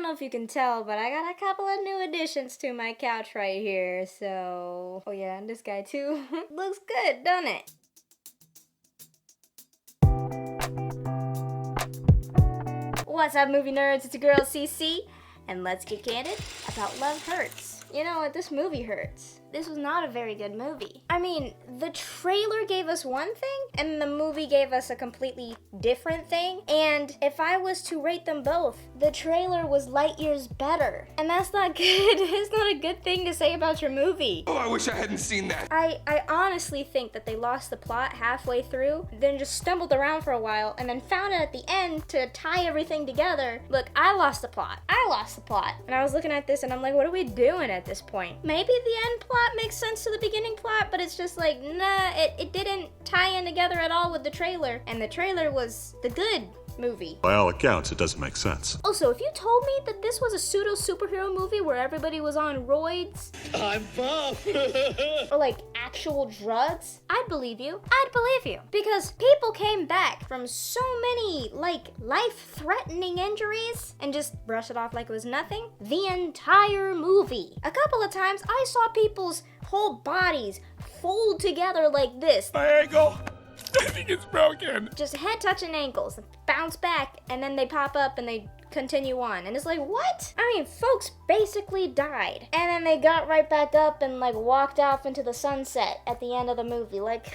know if you can tell, but I got a couple of new additions to my couch right here, so... Oh yeah, and this guy too. Looks good, doesn't it? What's up, movie nerds? It's your girl CC, and let's get candid about Love Hurts. You know what? This movie hurts. This was not a very good movie. I mean, the trailer gave us one thing, and the movie gave us a completely different thing. And if I was to rate them both, the trailer was light years better. And that's not good. It's not a good thing to say about your movie. Oh, I wish I hadn't seen that. I honestly think that they lost the plot halfway through, then just stumbled around for a while, and then found it at the end to tie everything together. Look, I lost the plot. And I was looking at this and I'm like, what are we doing at this point? Maybe the end plot makes sense to the beginning plot, but it's just like, nah, it didn't tie in together at all with the trailer. And the trailer was the good movie. By all accounts, it doesn't make sense. Also, if you told me that this was a pseudo superhero movie where everybody was on roids, I'm buff. or like actual drugs, I'd believe you. Because people came back from so many like life-threatening injuries and just brush it off like it was nothing. The entire movie. A couple of times I saw people's whole bodies fold together like this. My ankle. I think it's broken. Just head touching ankles, bounce back, and then they pop up and they continue on. And it's like, what? I mean, folks basically died. And then they got right back up and like walked off into the sunset at the end of the movie. Like,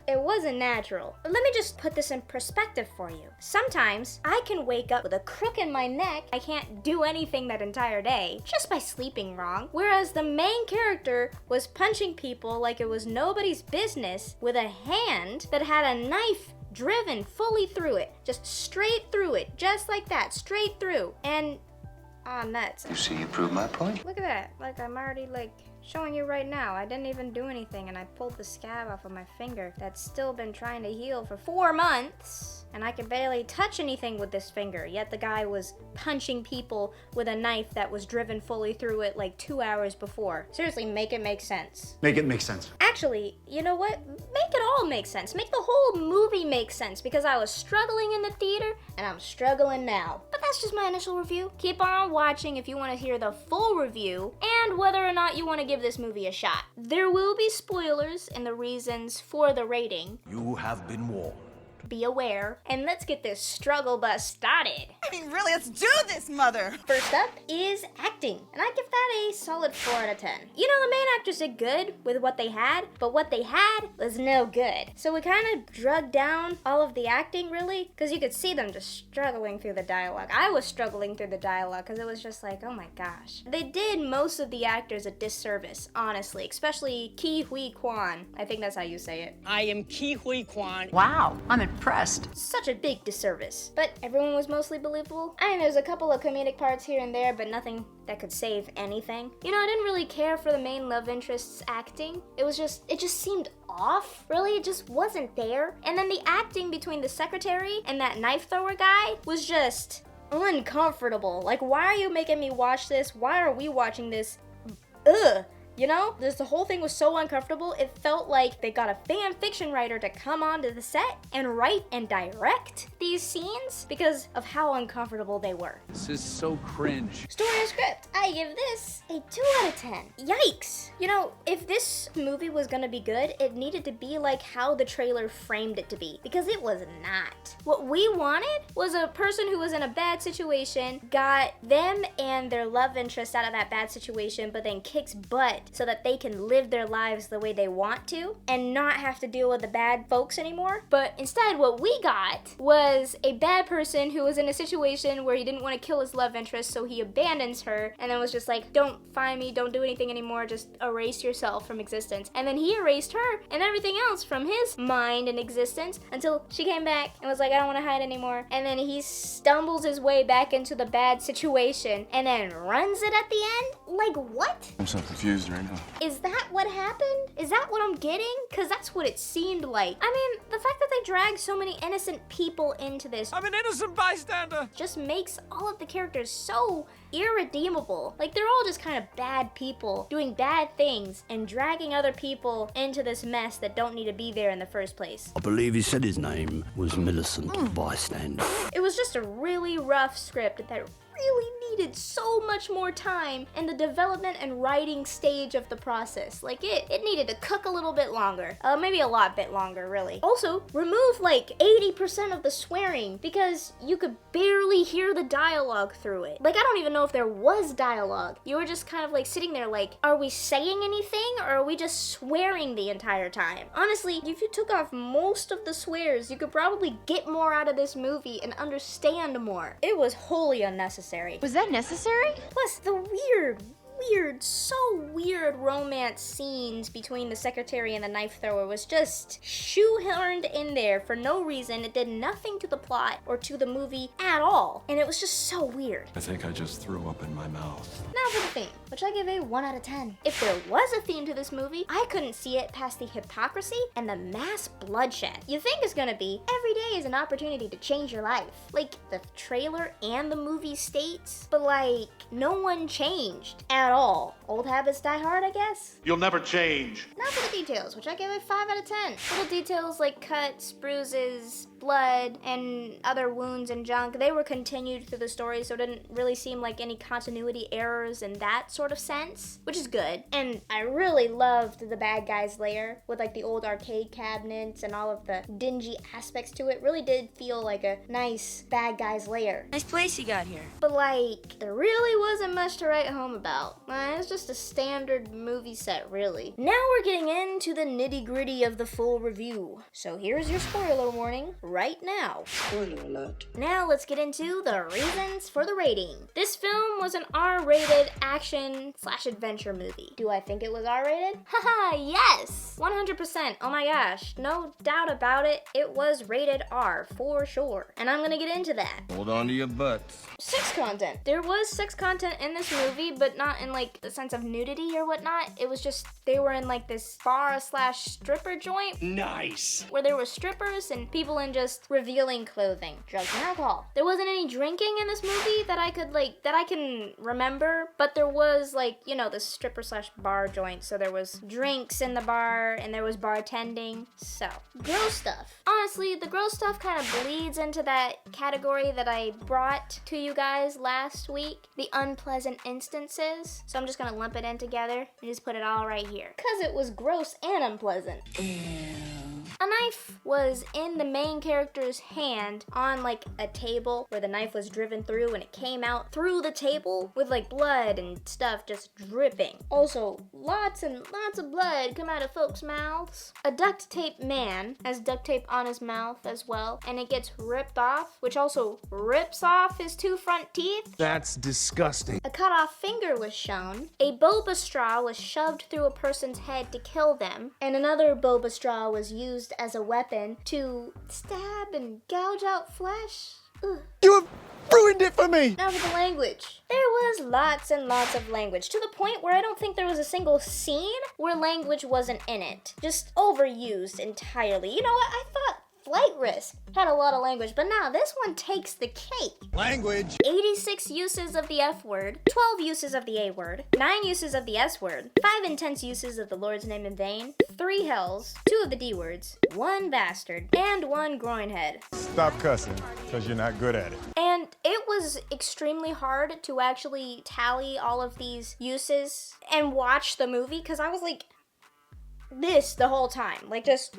it wasn't natural. Let me just put this in perspective for you. Sometimes I can wake up with a crook in my neck. I can't do anything that entire day just by sleeping wrong. Whereas the main character was punching people like it was nobody's business with a hand that had a knife driven fully through it. Just straight through it. Just like that. Straight through. And, nuts. You see, you proved my point. Look at that. Like, I'm already, like, showing you right now. I didn't even do anything, and I pulled the scab off of my finger that's still been trying to heal for 4 months, and I could barely touch anything with this finger, yet the guy was punching people with a knife that was driven fully through it like 2 hours before. Seriously, make it make sense. Make it make sense. Actually, you know what? Make it all make sense. Make the whole movie make sense, because I was struggling in the theater, and I'm struggling now. But that's just my initial review. Keep on watching if you want to hear the full review, and whether or not you want to give this movie a shot. There will be spoilers and the reasons for the rating. You have been warned. Be aware, and let's get this struggle bus started. I mean, really, let's do this, mother! First up is acting, and I give that a solid 4 out of 10. You know, the main actors did good with what they had, but what they had was no good. So we kind of drug down all of the acting, really, because you could see them just struggling through the dialogue. I was struggling through the dialogue, because it was just like, oh my gosh. They did most of the actors a disservice, honestly, especially Ke Huy Quan. I think that's how you say it. I am Ke Huy Quan. Wow, I'm impressed. Such a big disservice. But everyone was mostly believable. I mean, there's a couple of comedic parts here and there, but nothing that could save anything. You know, I didn't really care for the main love interest's acting. It just seemed off. Really, it just wasn't there. And then the acting between the secretary and that knife thrower guy was just uncomfortable. Like, why are you making me watch this? Why are we watching this? Ugh. You know, the whole thing was so uncomfortable, it felt like they got a fan fiction writer to come onto the set and write and direct these scenes because of how uncomfortable they were. This is so cringe. Story and script, I give this a 2 out of 10. Yikes! You know, if this movie was gonna be good, it needed to be like how the trailer framed it to be, because it was not. What we wanted was a person who was in a bad situation, got them and their love interest out of that bad situation, but then kicks butt so that they can live their lives the way they want to and not have to deal with the bad folks anymore. But instead, what we got was a bad person who was in a situation where he didn't want to kill his love interest, so he abandons her and then was just like, don't find me, don't do anything anymore, just erase yourself from existence. And then he erased her and everything else from his mind and existence until she came back and was like, I don't want to hide anymore. And then he stumbles his way back into the bad situation and then runs it at the end? Like, what? I'm so confused right now. Is that what happened? Is that what I'm getting? Because that's what it seemed like. I mean, the fact that they dragged so many innocent people into this, I'm an innocent bystander. just makes all of the characters so irredeemable. Like, they're all just kind of bad people doing bad things and dragging other people into this mess that don't need to be there in the first place. I believe he said his name was Millicent Bystander. It was just a really rough script that really needed so much more time in the development and writing stage of the process. Like, it needed to cook a little bit longer. Maybe a lot bit longer, really. Also, remove like 80% of the swearing because you could barely hear the dialogue through it. Like, I don't even know if there was dialogue. You were just kind of like sitting there like, are we saying anything or are we just swearing the entire time? Honestly, if you took off most of the swears, you could probably get more out of this movie and understand more. It was wholly unnecessary. Was that necessary? Plus, the so weird romance scenes between the secretary and the knife thrower was just shoehorned in there for no reason. It did nothing to the plot or to the movie at all. And it was just so weird. I think I just threw up in my mouth. Now for the theme, which I give a 1 out of 10. If there was a theme to this movie, I couldn't see it past the hypocrisy and the mass bloodshed. You think it's gonna be, every day is an opportunity to change your life. Like the trailer and the movie states, but like, no one changed at all. Old habits die hard, I guess? You'll never change. Now for the details, which I give a 5 out of 10. Little details like cuts, bruises, blood, and other wounds and junk, they were continued through the story, so it didn't really seem like any continuity errors in that sort of sense, which is good. And I really loved the bad guy's lair with like the old arcade cabinets and all of the dingy aspects to it. Really did feel like a nice bad guy's lair. Nice place you got here. But like, there really wasn't much to write home about. It's just a standard movie set, really. Now we're getting into the nitty-gritty of the full review. So here's your spoiler warning right now. Spoiler alert. Now let's get into the reasons for the rating. This film was an R-rated action/adventure movie. Do I think it was R-rated? Haha, yes! 100%. Oh my gosh, no doubt about it. It was rated R for sure. And I'm gonna get into that. Hold on to your butts. Sex content. There was sex content in this movie, but not in like the sense of nudity or whatnot. It was just, they were in like this bar/stripper joint. Nice. Where there were strippers and people in just revealing clothing, drugs and alcohol. There wasn't any drinking in this movie that I can remember, but there was like, you know, the stripper/bar joint. So there was drinks in the bar and there was bartending. So, gross stuff. Honestly, the gross stuff kind of bleeds into that category that I brought to you guys last week, the unpleasant instances. So I'm just gonna lump it in together and just put it all right here. Cause it was gross and unpleasant. A knife was in the main character's hand on like a table where the knife was driven through and it came out through the table with like blood and stuff just dripping. Also, lots and lots of blood come out of folks' mouths. A duct tape man has duct tape on his mouth as well, and it gets ripped off, which also rips off his 2 front teeth. That's disgusting. A cut off finger was shown. A boba straw was shoved through a person's head to kill them, and another boba straw was used as a weapon to stab and gouge out flesh. Ugh. You have ruined it for me! Now for the language. There was lots and lots of language, to the point where I don't think there was a single scene where language wasn't in it. Just overused entirely. You know what? I thought Flight Risk had a lot of language, but now this one takes the cake. Language! 86 uses of the F word, 12 uses of the A word, 9 uses of the S word, 5 intense uses of the Lord's name in vain, 3 hells, 2 of the D words, 1 bastard, and 1 groinhead. Stop cussing, because you're not good at it. And it was extremely hard to actually tally all of these uses and watch the movie, because I was like this the whole time, like just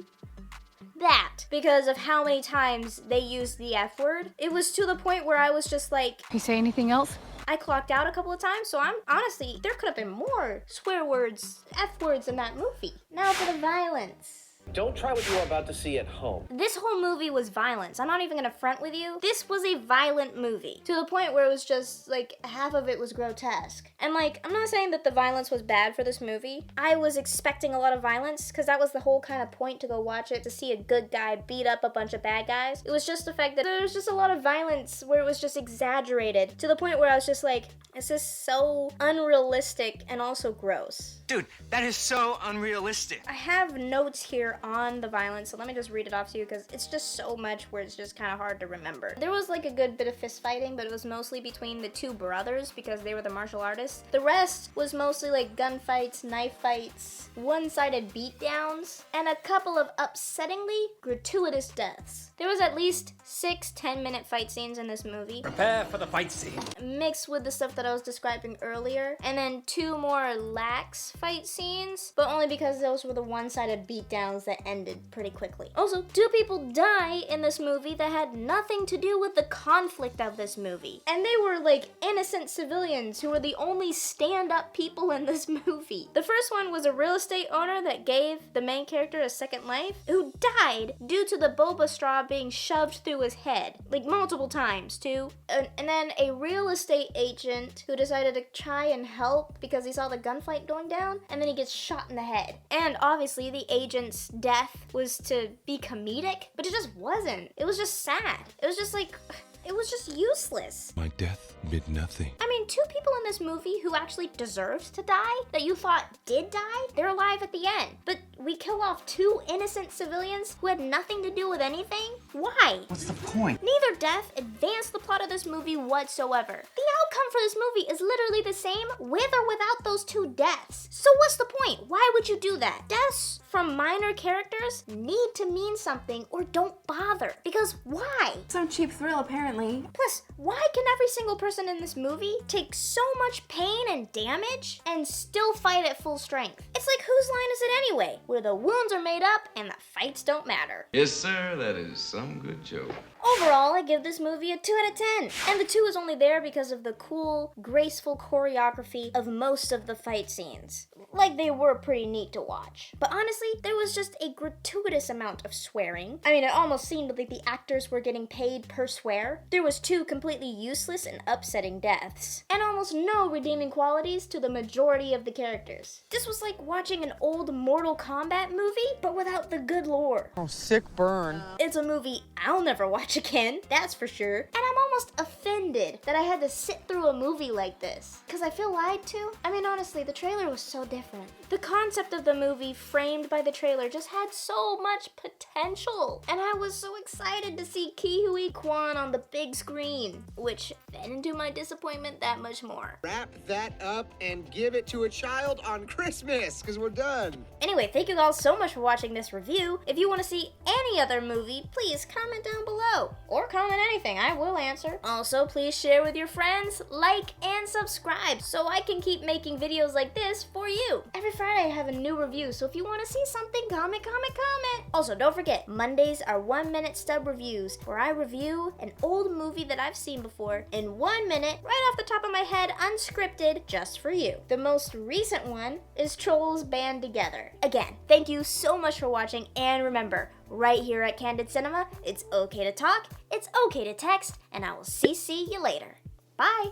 that, because of how many times they used the F word. It was to the point where I was just like, You say anything else? I clocked out a couple of times, so I'm honestly, there could have been more swear words, F words in that movie. Now for the violence. Don't try what you are about to see at home. This whole movie was violence. I'm not even gonna front with you. This was a violent movie. To the point where it was just, like, half of it was grotesque. And, like, I'm not saying that the violence was bad for this movie. I was expecting a lot of violence, because that was the whole kind of point to go watch it, to see a good guy beat up a bunch of bad guys. It was just the fact that there was just a lot of violence where it was just exaggerated. To the point where I was just like, this is so unrealistic and also gross. Dude, that is so unrealistic. I have notes here more on the violence, so let me just read it off to you because it's just so much where it's just kind of hard to remember. There was like a good bit of fist fighting, but it was mostly between the two brothers because they were the martial artists. The rest was mostly like gunfights, knife fights, one-sided beatdowns, and a couple of upsettingly gratuitous deaths. There was at least 6 10-minute fight scenes in this movie. Prepare for the fight scene. Mixed with the stuff that I was describing earlier, and then 2 more lax fight scenes, but only because those were the one-sided beatdowns that ended pretty quickly. Also, 2 people die in this movie that had nothing to do with the conflict of this movie. And they were like innocent civilians who were the only stand-up people in this movie. The first one was a real estate owner that gave the main character a second life, who died due to the boba straw being shoved through his head, like multiple times too. And then a real estate agent who decided to try and help because he saw the gunfight going down, and then he gets shot in the head. And obviously the agent's death was to be comedic, but it just wasn't. It was just sad. It was just like, it was just useless. My death meant nothing. I mean, 2 people in this movie who actually deserved to die, that you thought did die, they're alive at the end. But we kill off 2 innocent civilians who had nothing to do with anything? Why? What's the point? Neither death advanced the plot of this movie whatsoever. The outcome for this movie is literally the same with or without those 2 deaths. So what's the point? Why would you do that? Deaths from minor characters need to mean something or don't bother. Because why? Some cheap thrill, apparently. Plus, why can every single person in this movie take so much pain and damage and still fight at full strength? It's like, whose line is it anyway? Where the wounds are made up and the fights don't matter. Yes, sir, that is some good joke. Overall, I give this movie a 2 out of 10. And the 2 is only there because of the cool, graceful choreography of most of the fight scenes. Like, they were pretty neat to watch. But honestly, there was just a gratuitous amount of swearing. I mean, it almost seemed like the actors were getting paid per swear. There was 2 completely useless and upsetting deaths. And almost no redeeming qualities to the majority of the characters. This was like watching an old Mortal Kombat movie, but without the good lore. Oh, sick burn. It's a movie I'll never watch again, that's for sure. And I'm almost offended that I had to sit through a movie like this, because I feel lied to. I mean, honestly, the trailer was so different. The concept of the movie framed by the trailer just had so much potential. And I was so excited to see Ke Huy Quan on the big screen, which fed into my disappointment that much more. Wrap that up and give it to a child on Christmas, because we're done. Anyway, thank you all so much for watching this review. If you want to see any other movie, please comment down below. Or comment anything, I will answer. Also, please share with your friends, like, and subscribe so I can keep making videos like this for you. Every Friday I have a new review, so if you want to see something, comment. Also, don't forget, Mondays are 1-minute stub reviews, where I review an old movie that I've seen before in 1 minute, right off the top of my head, unscripted, just for you. The most recent one is Trolls Band Together. Again, thank you so much for watching, and remember, right here at Candid Cinema, it's okay to talk, it's okay to text, and I will CC you later. Bye!